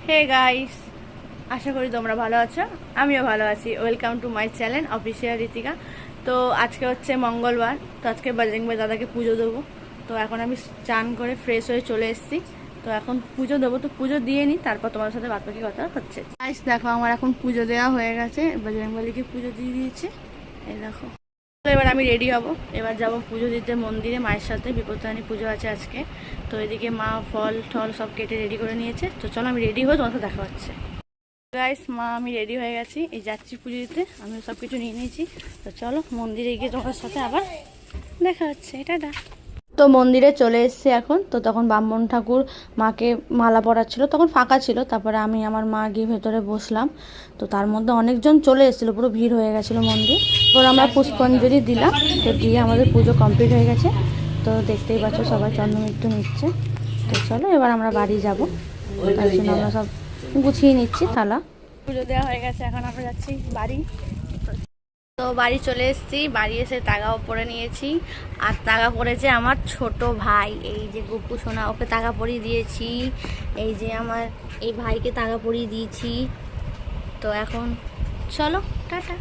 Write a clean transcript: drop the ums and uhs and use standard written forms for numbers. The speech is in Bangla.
হে গাইস, আশা করি তোমরা ভালো আছো। আমিও ভালো আছি। Welcome to my channel official Ritika. তো আজকে হচ্ছে মঙ্গলবার। তো আজকে বজরং বলী দাদাকে পুজো দেবো। তো এখন আমি চান করে ফ্রেশ হয়ে চলে এসেছি। তো এখন পুজো দেবো, তো পুজো দিয়ে নিই, তারপর তোমার সাথে বাদবাকি কথা হচ্ছে। গাইস দেখো, আমার এখন পুজো দেওয়া হয়ে গেছে। বজরং বলীকে পুজো দিয়ে দিয়েছে, এই দেখো। তো এবার আমি রেডি হব, এবার যাব পুজো দিতে মন্দিরে মায়ের সাথে। বিপত্তারিণী পুজো আছে আজকে। তো এদিকে মা ফল টল সব কেটে রেডি করে নিয়েছে। তো চলো আমি রেডি হয়ে তোমার সাথে দেখা হচ্ছে। গাইস, মা আমি রেডি হয়ে গেছি, এই যাচ্ছি পুজো দিতে। আমি সব কিছু নিয়ে নিয়েছি। তো চলো মন্দিরে গিয়ে তোমার সাথে আবার দেখা হচ্ছে। টাটা। তো মন্দিরে চলে এসেছি এখন। তো তখন ব্রাহ্মণ ঠাকুর মাকে মালা পরাচ্ছিল, তখন ফাঁকা ছিল। তারপরে আমি আমার মা গিয়ে ভেতরে বসলাম। তো তার মধ্যে অনেকজন চলে এসেছিলো, পুরো ভিড় হয়ে গেছিলো মন্দির। এবার আমরা পুষ্পাঞ্জলি দিলাম। তো দিয়ে আমাদের পুজো কমপ্লিট হয়ে গেছে। তো দেখতেই পাচ্ছ সবাই চন্দ্রমৃত্যু নিচ্ছে। তো চলো এবার আমরা বাড়ি যাবো। তার জন্য আমরা সব গুছিয়ে নিচ্ছি থালা। পুজো দেওয়া হয়ে গেছে, এখন আমরা যাচ্ছি বাড়ি। তো বাড়ি চলে এসেছি। বাড়ি এসে তাগাও পরে নিয়েছি। আর তাগা পরেছে আমার ছোট ভাই, এই যে গুপু সোনা, ওকে তাগা পরিয়ে দিয়েছি। এই যে আমার এই ভাইকে তাগা পরিয়ে দিয়েছি। তো এখন চলো টাটা।